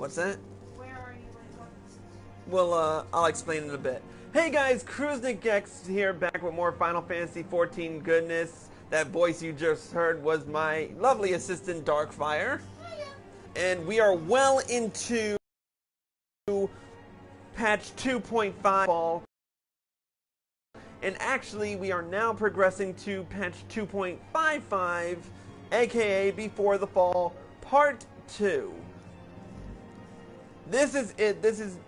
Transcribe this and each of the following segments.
What's that? Where are you when it comes? Well, I'll explain in a bit. Hey guys, Kruznikx here, back with more Final Fantasy XIV goodness. That voice you just heard was my lovely assistant, Darkfire. And we are well into patch 2.5. And actually, we are now progressing to patch 2.55, aka Before the Fall, Part 2. This is it. This is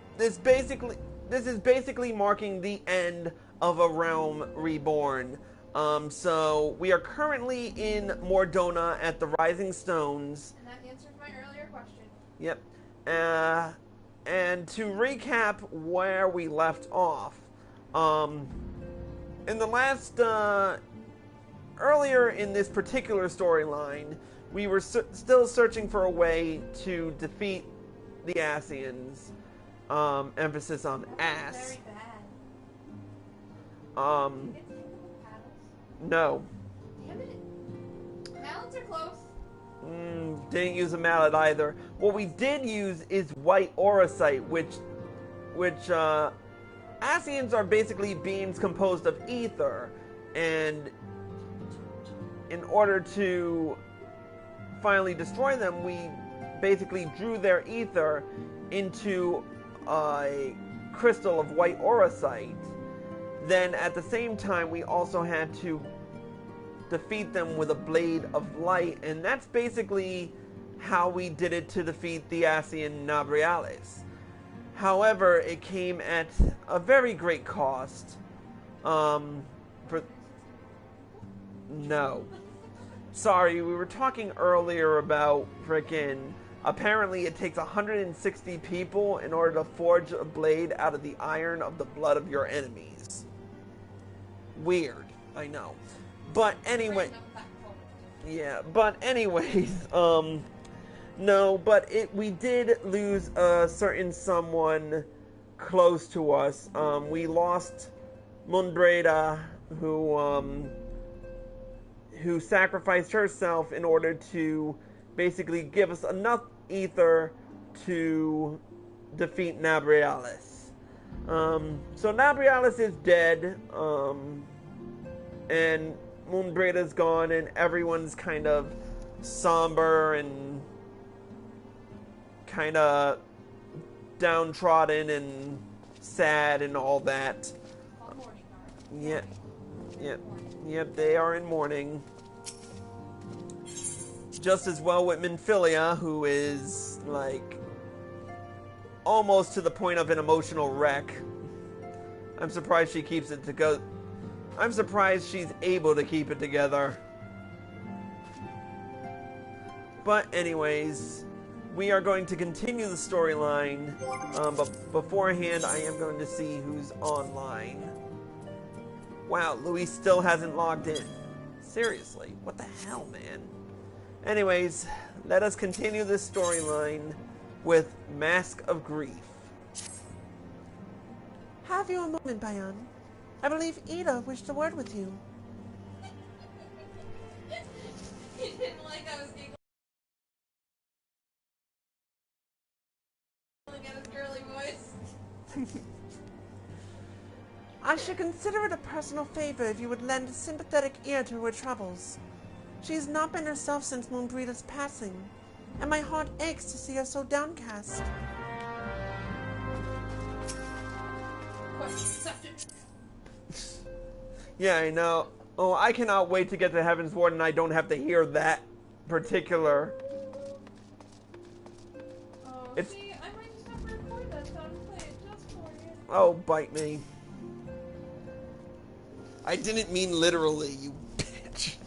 basically marking the end of a realm reborn. So we are currently in Moenbryda at the Rising Stones. And that answers my earlier question. Yep. And to recap where we left off, in the last earlier in this particular storyline, we were still searching for a way to defeat the Scions. Emphasis on ass. Very bad. Um, no. Damn it. Mallets are close. Didn't use a mallet either. What we did use is white auracite, which Scions are basically beings composed of ether, and in order to finally destroy them, we basically drew their ether into a crystal of white auracite. Then at the same time, we also had to defeat them with a blade of light, and that's basically how we did it to defeat the Scion Nabrialis. However, it came at a very great cost. No. Sorry, we were talking earlier about apparently it takes 160 people in order to forge a blade out of the iron of the blood of your enemies. Weird, I know. But anyway, no, but we did lose a certain someone close to us. We lost Moenbryda, who sacrificed herself in order to basically give us enough ether to defeat Nabrialis. So Nabrialis is dead, and Moenbryda's gone, and everyone's kind of somber and kind of downtrodden and sad and all that. Yep, they are in mourning. Just as well with Minfilia, who is like almost to the point of an emotional wreck. I'm surprised she keeps it to go. I'm surprised she's able to keep it together. But anyways, we are going to continue the storyline. But beforehand, I am going to see who's online. Wow, Luis still hasn't logged in. Seriously, what the hell, man? Anyways, let us continue this storyline with Mask of Grief. Have you a moment, Bayan? I believe Ida wished a word with you. He didn't like I was giggling at his girly voice. I should consider it a personal favor if you would lend a sympathetic ear to her troubles. She has not been herself since Moenbryda's passing, and my heart aches to see her so downcast. Yeah, I know. Oh, I cannot wait to get to Heaven's Ward and I don't have to hear that particular. Oh, see, I might just have to record that so I can play it just for you. Oh, bite me. I didn't mean literally, you bitch.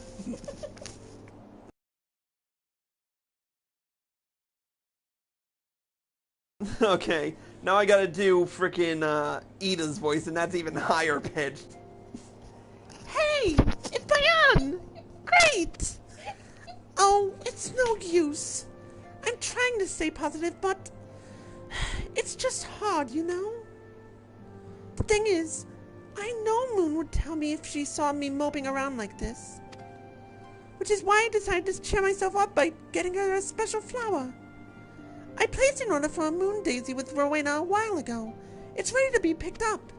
Okay, now I gotta do frickin' Ida's voice, and that's even higher pitched. Hey, it's Bayan! Great! Oh, it's no use. I'm trying to stay positive, but it's just hard, you know? The thing is, I know Moon would tell me if she saw me moping around like this. Which is why I decided to cheer myself up by getting her a special flower. I placed an order for a moon daisy with Rowena a while ago. It's ready to be picked up.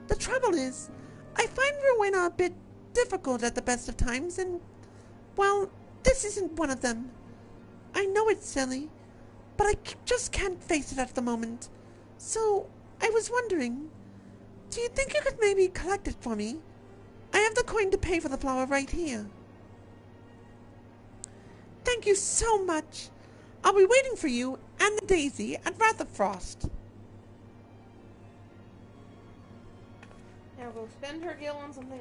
The trouble is, I find Rowena a bit difficult at the best of times, and, well, this isn't one of them. I know it's silly, but I just can't face it at the moment. So, I was wondering, do you think you could maybe collect it for me? I have the coin to pay for the flower right here. Thank you so much. I'll be waiting for you and the daisy at Ratherfrost. Now go spend her gil on something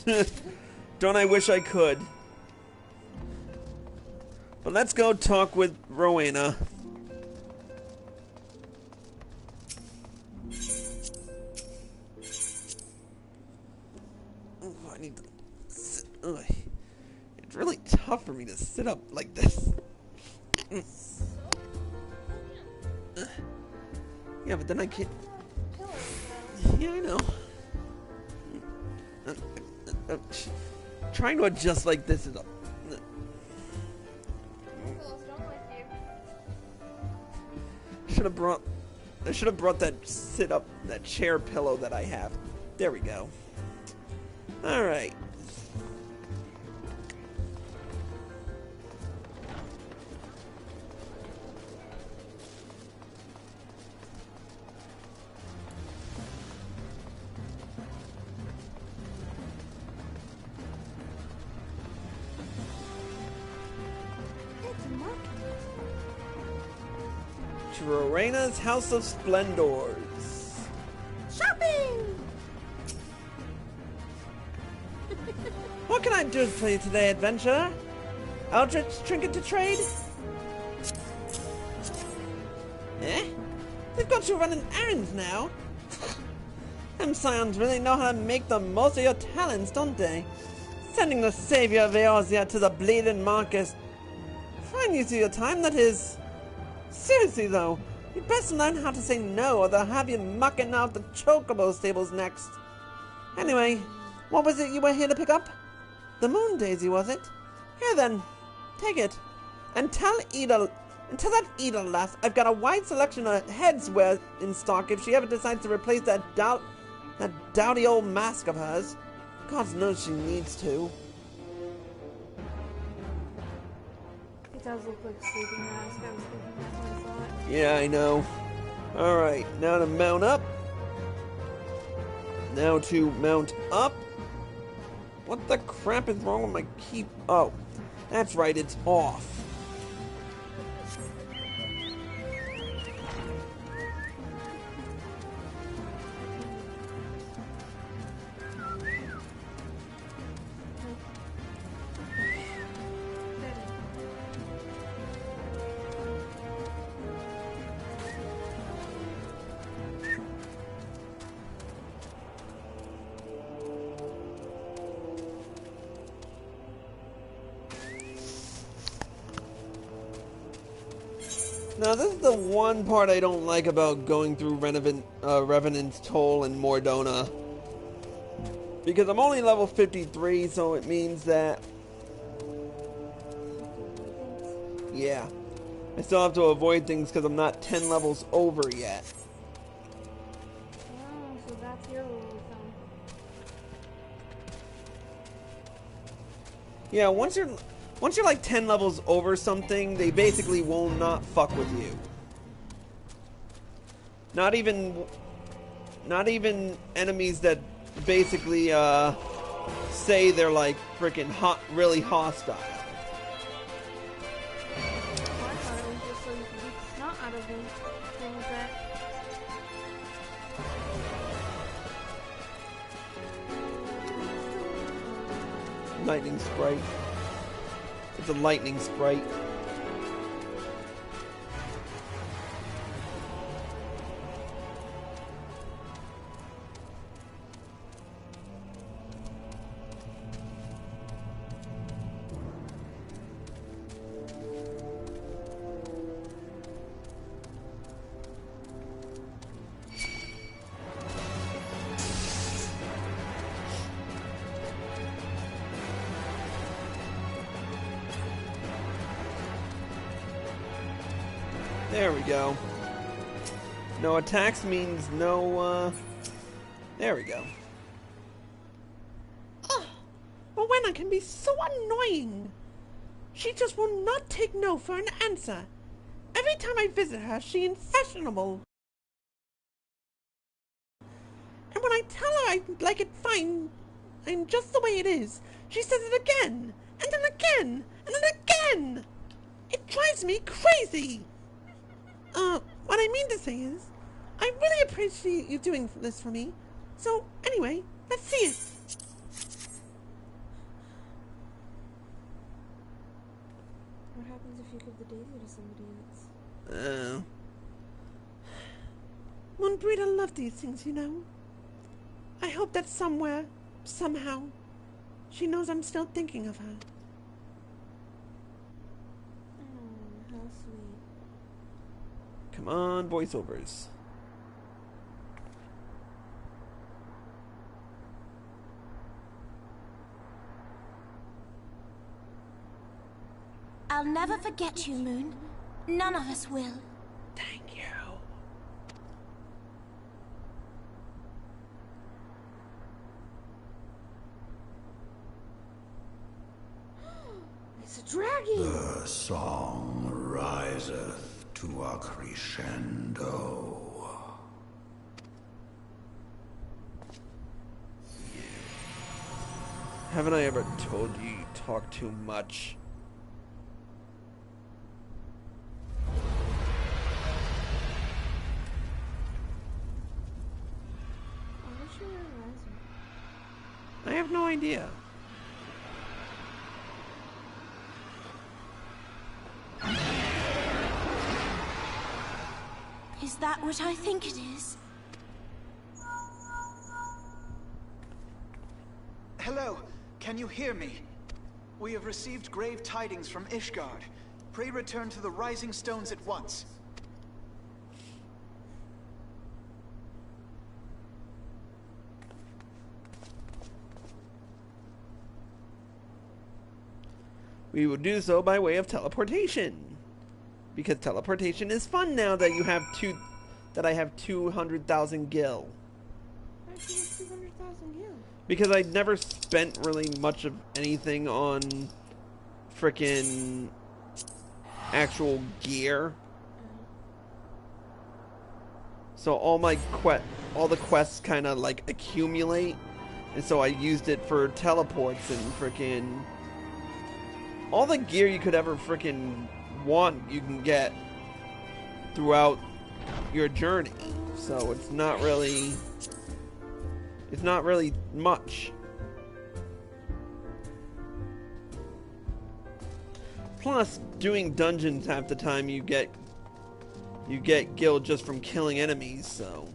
else. Don't I wish I could? But let's go talk with Rowena. Oh, I need to sit. Ugh. It's really tough for me to sit up like this. Yeah, but then I can't. Yeah, I know. Trying to adjust like this is up. I should have brought that that chair pillow that I have. There we go. All right. To Rowena's House of Splendors. Shopping! What can I do for you today, adventurer? Eldritch trinket to trade? Eh? They've got you running errands now. Them Scions really know how to make the most of your talents, don't they? Sending the savior of Eorzea to the bleeding Marcus. Fine use of your time, that is. Seriously though, you best learn how to say no or they'll have you mucking out the chocobo stables next. Anyway, what was it you were here to pick up? The moon daisy, was it? Here then, take it. And tell that Eda lass I've got a wide selection of headswear in stock if she ever decides to replace that dowdy old mask of hers. God knows she needs to. It does look like a sleeping mask. I was thinking that when I saw it. Yeah, I know. Alright, now to mount up. Now to mount up. What the crap is wrong with my key? Oh, that's right, it's off. Now, this is the one part I don't like about going through Revenant's Toll and Mordona. Because I'm only level 53, so it means that... Yeah. I still have to avoid things because I'm not 10 levels over yet. Oh, so that's your rule of thumb. Yeah, once you're like 10 levels over something, they basically will not fuck with you. Not even enemies that basically say they're like freaking really hostile. Oh, I thought it was just so you could beat the snot out of them. Things that... Lightning sprite. It's a lightning sprite. There we go. No attacks means no, there we go. Ugh, Rowena can be so annoying. She just will not take no for an answer. Every time I visit her, she is fashionable. And when I tell her I like it fine, I'm just the way it is, she says it again, and then again, and then again. It drives me crazy. What I mean to say is, I really appreciate you doing this for me. So, anyway, let's see it. What happens if you give the daisy to somebody else? Moenbryda loved these things, you know. I hope that somewhere, somehow, she knows I'm still thinking of her. Oh, how sweet. Come on, voiceovers. I'll never forget you, Moon. None of us will. Thank you. It's a dragon! The song riseth to a crescendo. Haven't I ever told you you talk too much? Why was she wearing a I have no idea. Is that what I think it is? Hello, can you hear me? We have received grave tidings from Ishgard. Pray return to the Rising Stones at once. We will do so by way of teleportation. Because teleportation is fun now that you have I have 200,000 gil. Why do you have 200,000 gil? Because I never spent really much of anything on frickin' actual gear. So all the quests kind of like accumulate, and so I used it for teleports and frickin' all the gear you could ever frickin' want you can get throughout your journey. So it's not really much. Plus, doing dungeons half the time you get gil just from killing enemies, so.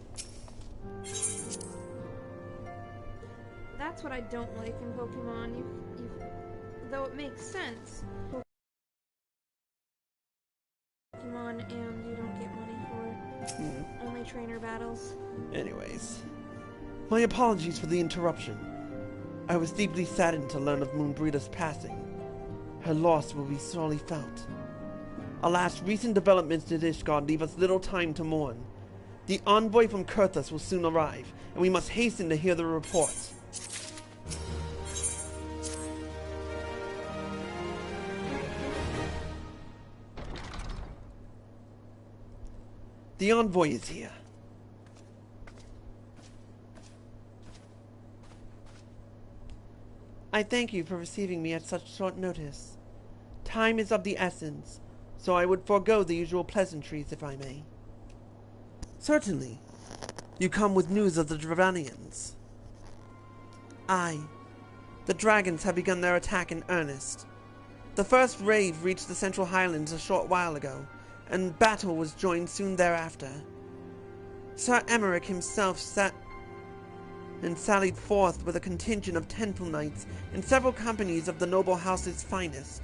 That's what I don't like in Pokemon. Though it makes sense. Pokemon and you don't get money for only trainer battles. Anyways, my apologies for the interruption. I was deeply saddened to learn of Moenbryda's passing. Her loss will be sorely felt. Alas, recent developments in Ishgard leave us little time to mourn. The envoy from Kurthus will soon arrive, and we must hasten to hear the report. The envoy is here. I thank you for receiving me at such short notice. Time is of the essence, so I would forego the usual pleasantries if I may. Certainly. You come with news of the Dravanians. Aye. The dragons have begun their attack in earnest. The first raid reached the Central Highlands a short while ago, and battle was joined soon thereafter. Sir Emmerich himself sallied forth with a contingent of Temple Knights and several companies of the noble house's finest.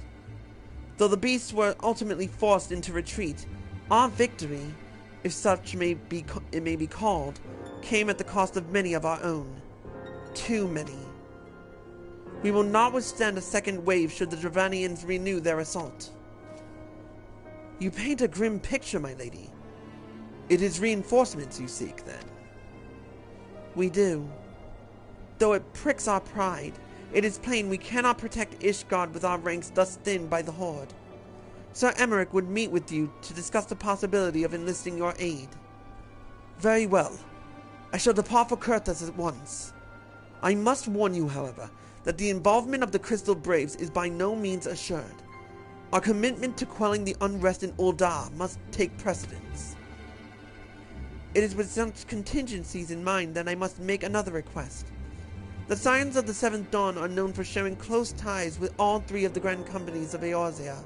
Though the beasts were ultimately forced into retreat, our victory, if such it may be called, came at the cost of many of our own. Too many. We will not withstand a second wave should the Dravanians renew their assault. You paint a grim picture, my lady. It is reinforcements you seek, then? We do. Though it pricks our pride, it is plain we cannot protect Ishgard with our ranks thus thinned by the Horde. Sir Emmerich would meet with you to discuss the possibility of enlisting your aid. Very well. I shall depart for Kurthus at once. I must warn you, however, that the involvement of the Crystal Braves is by no means assured. Our commitment to quelling the unrest in Ul'dah must take precedence. It is with such contingencies in mind that I must make another request. The Scions of the Seventh Dawn are known for sharing close ties with all three of the grand companies of Eorzea.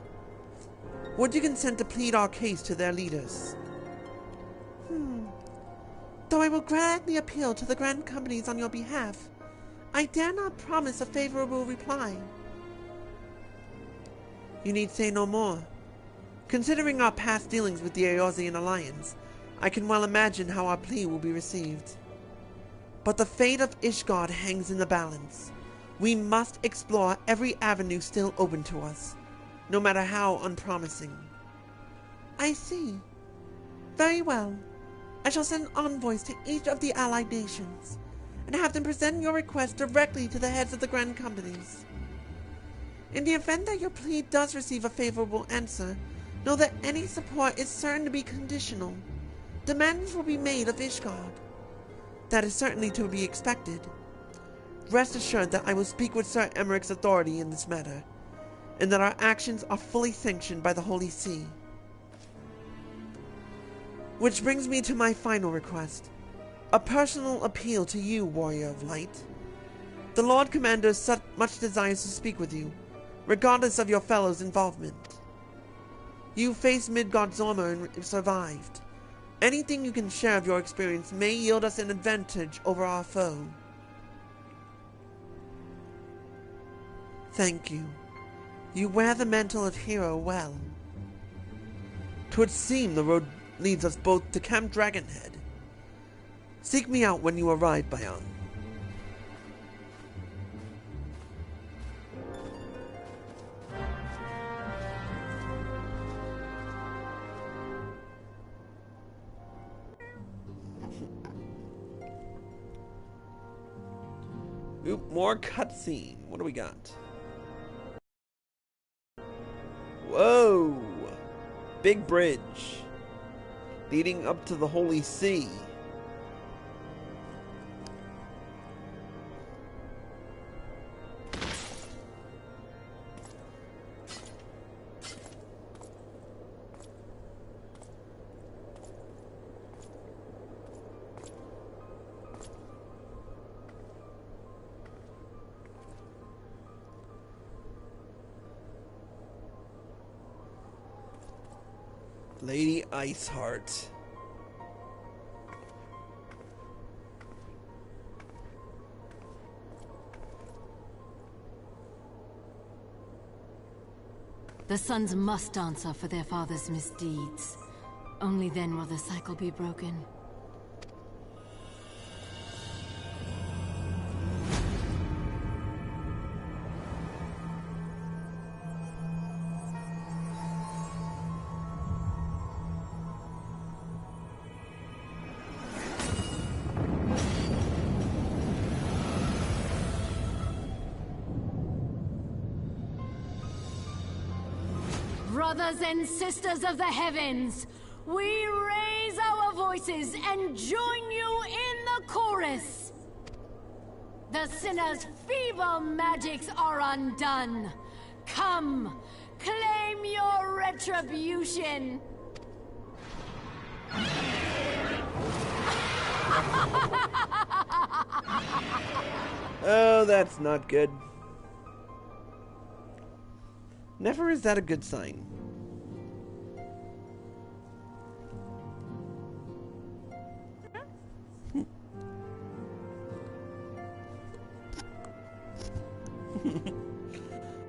Would you consent to plead our case to their leaders? Though I will gladly appeal to the grand companies on your behalf, I dare not promise a favorable reply. You need say no more. Considering our past dealings with the Eorzean Alliance, I can well imagine how our plea will be received. But the fate of Ishgard hangs in the balance. We must explore every avenue still open to us, no matter how unpromising. I see. Very well. I shall send envoys to each of the allied nations, and have them present your request directly to the heads of the grand companies. In the event that your plea does receive a favorable answer, know that any support is certain to be conditional. Demands will be made of Ishgard. That is certainly to be expected. Rest assured that I will speak with Sir Emmerich's authority in this matter, and that our actions are fully sanctioned by the Holy See. Which brings me to my final request. A personal appeal to you, Warrior of Light. The Lord Commander much desires to speak with you, regardless of your fellow's involvement. You faced Midgard-Zorma and survived. Anything you can share of your experience may yield us an advantage over our foe. Thank you. You wear the mantle of hero well. 'Twould seem the road leads us both to Camp Dragonhead. Seek me out when you arrive, Bayan. Oop, more cutscene. What do we got? Whoa! Big bridge leading up to the Holy See. Lady Iceheart. The sons must answer for their father's misdeeds. Only then will the cycle be broken. Brothers and sisters of the heavens, we raise our voices and join you in the chorus. The sinner's feeble magics are undone. Come, claim your retribution. Oh, that's not good. Never is that a good sign.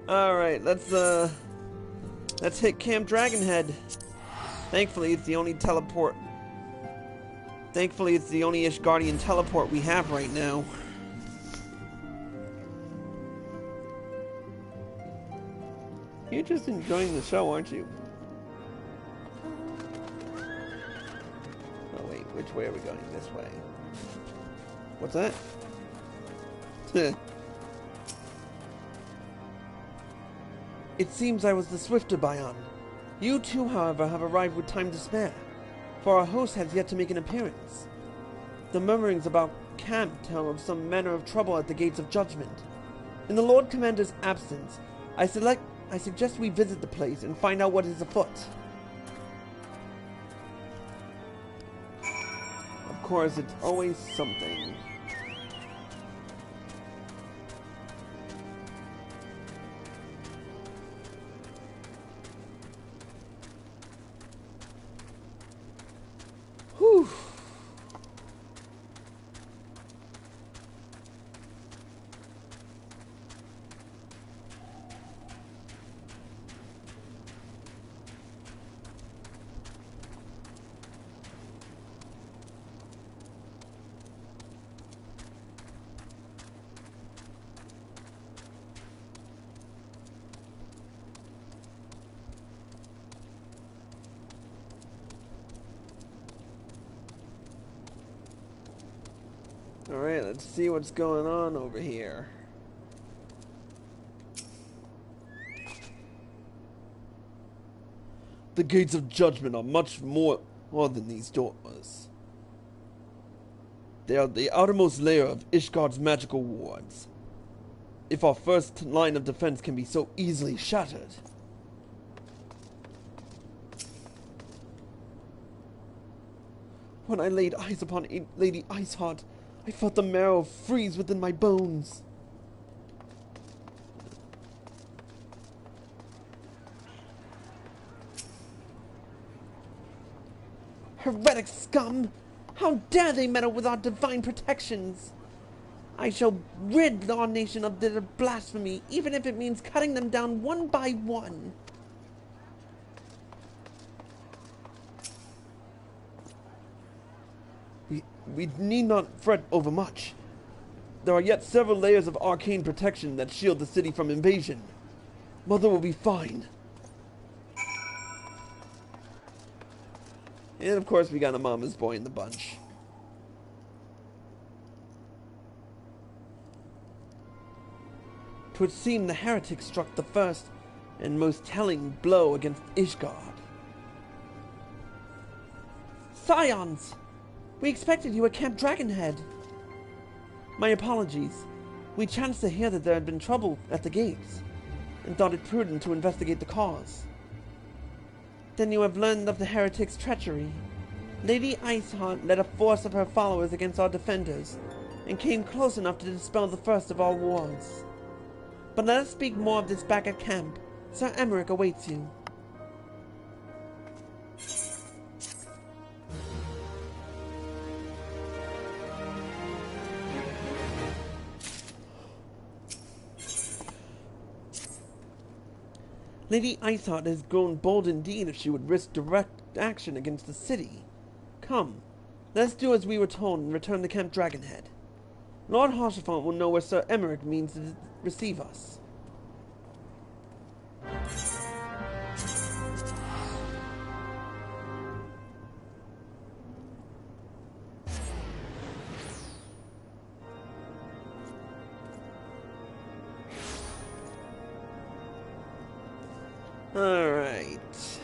Alright, let's hit Camp Dragonhead. Thankfully, it's the only teleport. Thankfully, it's the only Ishgardian teleport we have right now. You're just enjoying the show, aren't you? Which way are we going? This way. What's that? It seems I was the swifter Bion. You too, however, have arrived with time to spare, for our host has yet to make an appearance. The murmurings about camp tell of some manner of trouble at the gates of judgment. In the Lord Commander's absence, I suggest we visit the place and find out what is afoot. Of course, it's always something. Whew. Alright, let's see what's going on over here. The gates of judgment are much more than these doors. They are the outermost layer of Ishgard's magical wards. If our first line of defense can be so easily shattered. When I laid eyes upon Lady Iceheart, I felt the marrow freeze within my bones. Heretic scum! How dare they meddle with our divine protections! I shall rid our nation of their blasphemy, even if it means cutting them down one by one. We need not fret overmuch. There are yet several layers of arcane protection that shield the city from invasion. Mother will be fine. And of course we got a mama's boy in the bunch. Twould seem the heretic struck the first and most telling blow against Ishgard. Scions! We expected you at Camp Dragonhead. My apologies. We chanced to hear that there had been trouble at the gates, and thought it prudent to investigate the cause. Then you have learned of the heretic's treachery. Lady Iceheart led a force of her followers against our defenders, and came close enough to dispel the first of all wars. But let us speak more of this back at camp. Sir Emmerich awaits you. Lady Iceheart has grown bold indeed if she would risk direct action against the city. Come, let us do as we were told and return to Camp Dragonhead. Lord Haurchefant will know where Sir Emmerich means to receive us. Alright.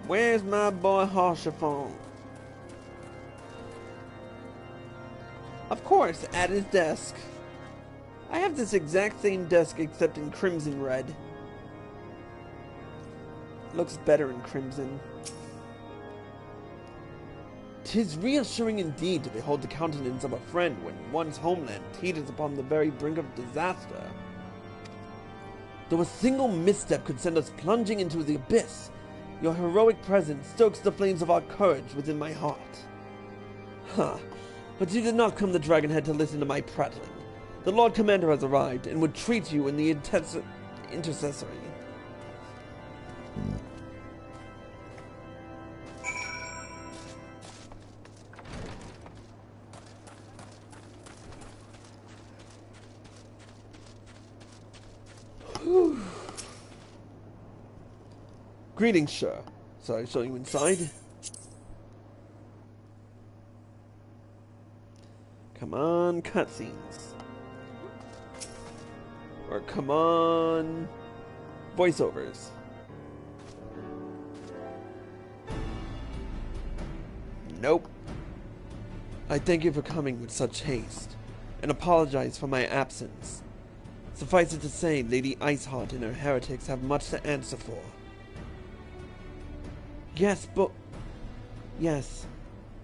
Where's my boy Haurchefant? Of course, at his desk. I have this exact same desk except in crimson red. Looks better in crimson. 'Tis reassuring indeed to behold the countenance of a friend when one's homeland teeters upon the very brink of disaster. Though a single misstep could send us plunging into the abyss, your heroic presence stokes the flames of our courage within my heart. Ha! But you did not come to Dragonhead to listen to my prattling. The Lord Commander has arrived and would treat you in the intercessory. Greetings, sir. Shall I show you inside? Come on, cutscenes. Or come on, voiceovers. Nope. I thank you for coming with such haste, and apologize for my absence. Suffice it to say, Lady Iceheart and her heretics have much to answer for. Yes,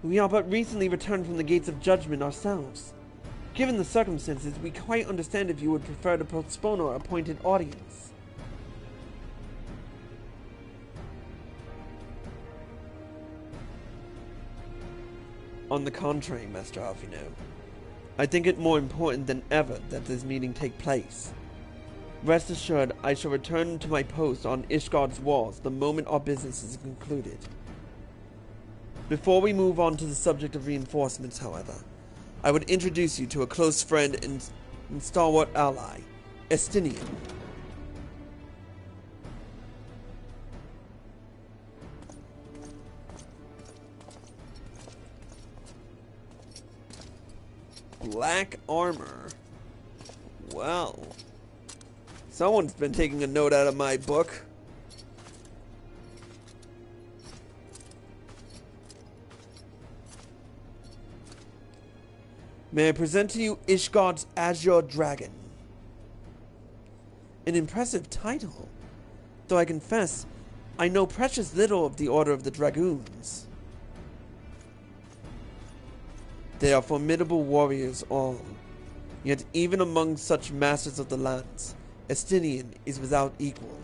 we are but recently returned from the gates of judgment ourselves. Given the circumstances, we quite understand if you would prefer to postpone our appointed audience. On the contrary, Master Alfino, I think it more important than ever that this meeting take place. Rest assured, I shall return to my post on Ishgard's walls the moment our business is concluded. Before we move on to the subject of reinforcements, however, I would introduce you to a close friend and stalwart ally, Estinian. Black armor. Well, someone's been taking a note out of my book. May I present to you Ishgard's Azure Dragon? An impressive title, though I confess I know precious little of the Order of the Dragoons. They are formidable warriors all, yet even among such masters of the lands, Estinian is without equal.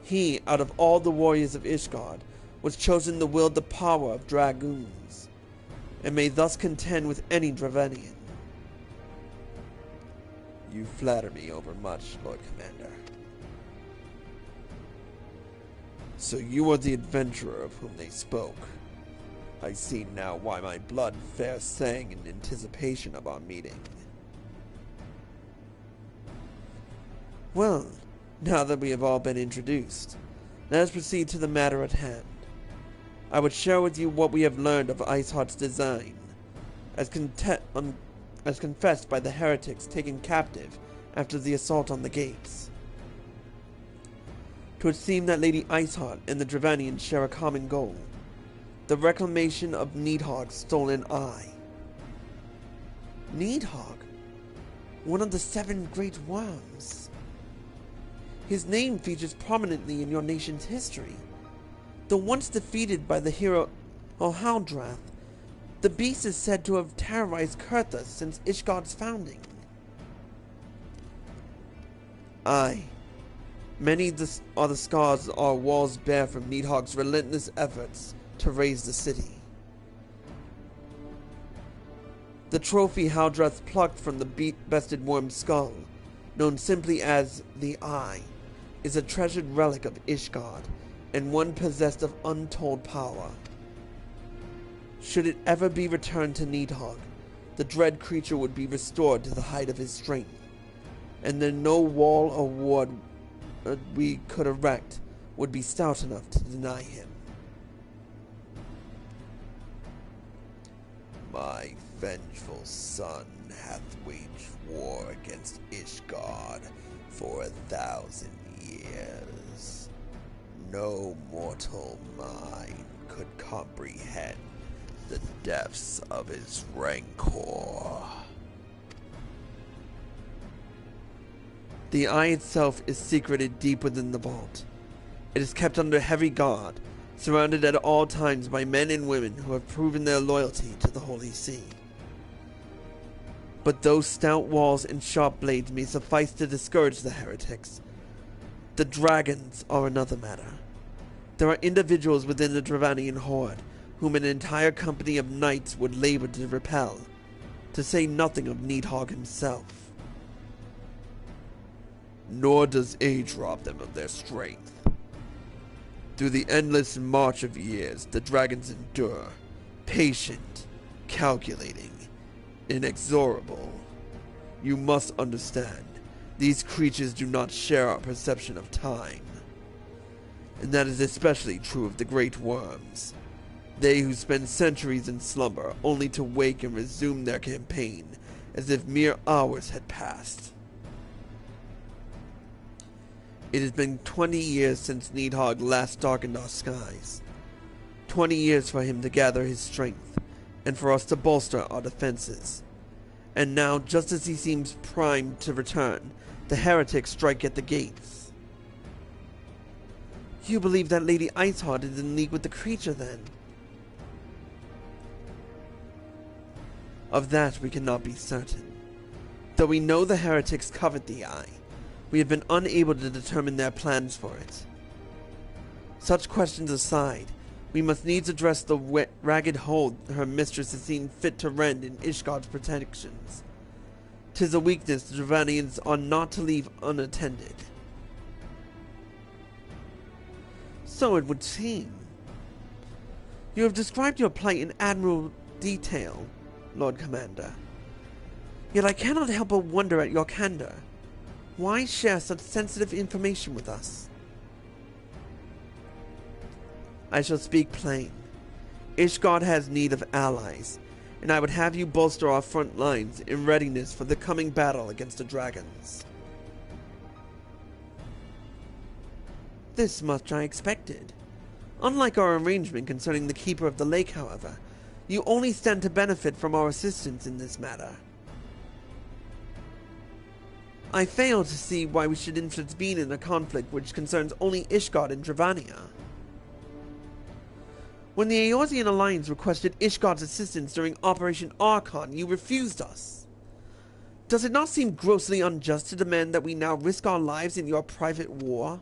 He, out of all the warriors of Ishgard, was chosen to wield the power of dragoons, and may thus contend with any Dravanian. You flatter me overmuch, Lord Commander. So you are the adventurer of whom they spoke. I see now why my blood fair sang in anticipation of our meeting. Well, now that we have all been introduced, let us proceed to the matter at hand. I would share with you what we have learned of Iceheart's design, as confessed by the heretics taken captive after the assault on the gates. 'Twould seem that Lady Iceheart and the Dravanians share a common goal, the reclamation of Nidhogg's stolen eye. Nidhogg, one of the 7 great worms. His name features prominently in your nation's history. Though once defeated by the hero Ohaldrath, the beast is said to have terrorized Kurthus since Ishgard's founding. Aye, many are the scars our walls bear from Nidhogg's relentless efforts to raise the city. The trophy Haldrath plucked from the bested worm's skull, known simply as the Eye, is a treasured relic of Ishgard, and one possessed of untold power. Should it ever be returned to Nidhogg, the dread creature would be restored to the height of his strength, and then no wall or ward we could erect would be stout enough to deny him. My vengeful son hath waged war against Ishgard for 1,000 years. No mortal mind could comprehend the depths of his rancor. The eye itself is secreted deep within the vault. It is kept under heavy guard, surrounded at all times by men and women who have proven their loyalty to the Holy See. But those stout walls and sharp blades may suffice to discourage the heretics. The dragons are another matter. There are individuals within the Dravanian horde whom an entire company of knights would labor to repel, to say nothing of Nidhogg himself. Nor does age rob them of their strength. Through the endless march of years, the dragons endure, patient, calculating, inexorable. You must understand, these creatures do not share our perception of time. And that is especially true of the great worms. They who spend centuries in slumber only to wake and resume their campaign as if mere hours had passed. It has been 20 years since Nidhogg last darkened our skies. 20 years for him to gather his strength, and for us to bolster our defenses. And now, just as he seems primed to return, the heretics strike at the gates. You believe that Lady Iceheart is in league with the creature, then? Of that we cannot be certain. Though we know the heretics covet the eye, we have been unable to determine their plans for it. Such questions aside, we must needs address the ragged hold her mistress has seen fit to rend in Ishgard's protections. 'Tis a weakness the Dravanians are not to leave unattended. So it would seem. You have described your plight in admirable detail, Lord Commander. Yet I cannot help but wonder at your candor. Why share such sensitive information with us? I shall speak plain. Ishgard has need of allies, and I would have you bolster our front lines in readiness for the coming battle against the dragons. This much I expected. Unlike our arrangement concerning the Keeper of the Lake, however, you only stand to benefit from our assistance in this matter. I fail to see why we should influence being in a conflict which concerns only Ishgard and Dravania. When the Eorzean Alliance requested Ishgard's assistance during Operation Archon, you refused us. Does it not seem grossly unjust to demand that we now risk our lives in your private war?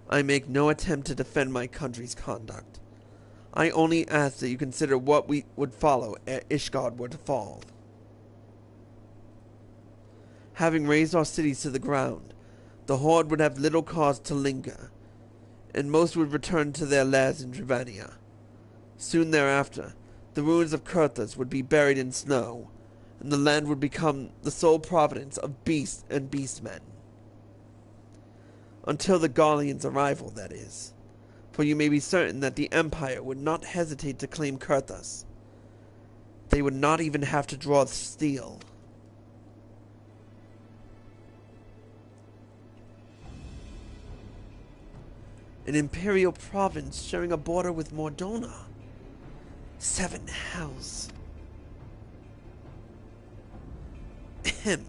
I make no attempt to defend my country's conduct. I only ask that you consider what we would follow ere Ishgard were to fall. Having razed our cities to the ground, the Horde would have little cause to linger, and most would return to their lairs in Dravania. Soon thereafter, the ruins of Kurthas would be buried in snow, and the land would become the sole providence of beasts and beastmen. Until the Garlean's arrival, that is, for you may be certain that the Empire would not hesitate to claim Kurthas. They would not even have to draw steel. An imperial province sharing a border with Mordona. 7 hells. Ahem.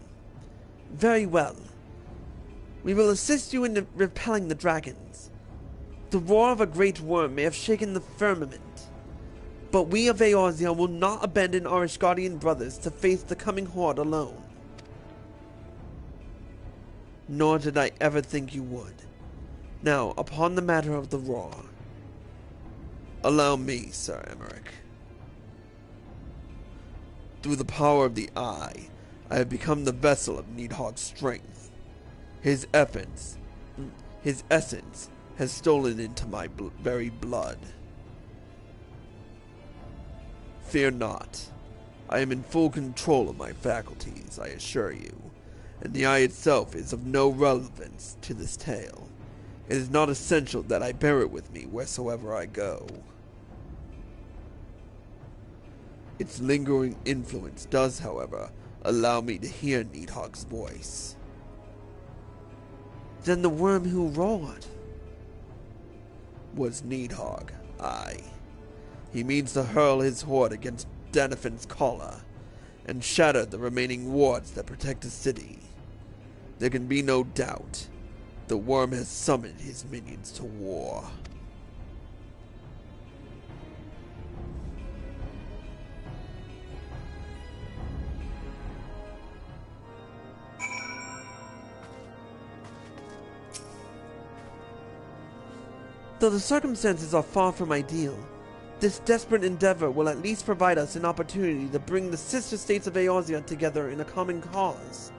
Very well. We will assist you in repelling the dragons. The roar of a great worm may have shaken the firmament, but we of Eorzea will not abandon our Ishgardian brothers to face the coming horde alone. Nor did I ever think you would. Now, upon the matter of the roar. Allow me, Sir Emmerich. Through the power of the Eye, I have become the vessel of Nidhogg's strength. His essence has stolen into my very blood. Fear not. I am in full control of my faculties, I assure you, and the Eye itself is of no relevance to this tale. It is not essential that I bear it with me wheresoever I go. Its lingering influence does, however, allow me to hear Nidhogg's voice. Then the worm who roared was Nidhogg, aye. He means to hurl his horde against Danafin's collar and shatter the remaining wards that protect the city. There can be no doubt. The worm has summoned his minions to war. Though the circumstances are far from ideal, this desperate endeavor will at least provide us an opportunity to bring the sister states of Eorzea together in a common cause.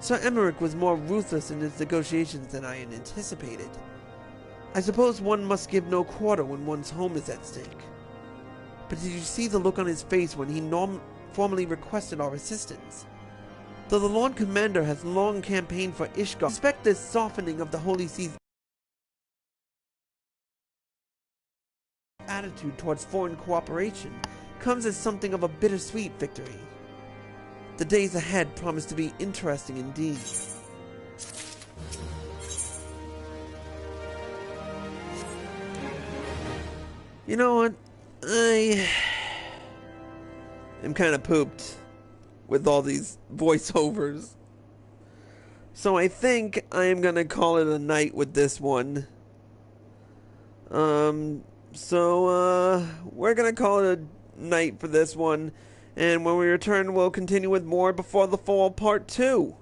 Sir Emmerich was more ruthless in his negotiations than I had anticipated. I suppose one must give no quarter when one's home is at stake. But did you see the look on his face when he formally requested our assistance? Though the Lord Commander has long campaigned for Ishgard, I suspect this softening of the Holy Sea's attitude towards foreign cooperation comes as something of a bittersweet victory. The days ahead promise to be interesting indeed. You know what? I am kind of pooped with all these voiceovers. So I think I am going to call it a night with this one. So we're going to call it a night for this one. And when we return, we'll continue with more Before the Fall Part 2.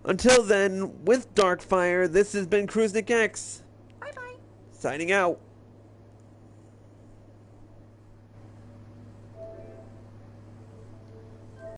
Until then, with Darkfire, this has been Cruisnick X. Bye-bye. Signing out.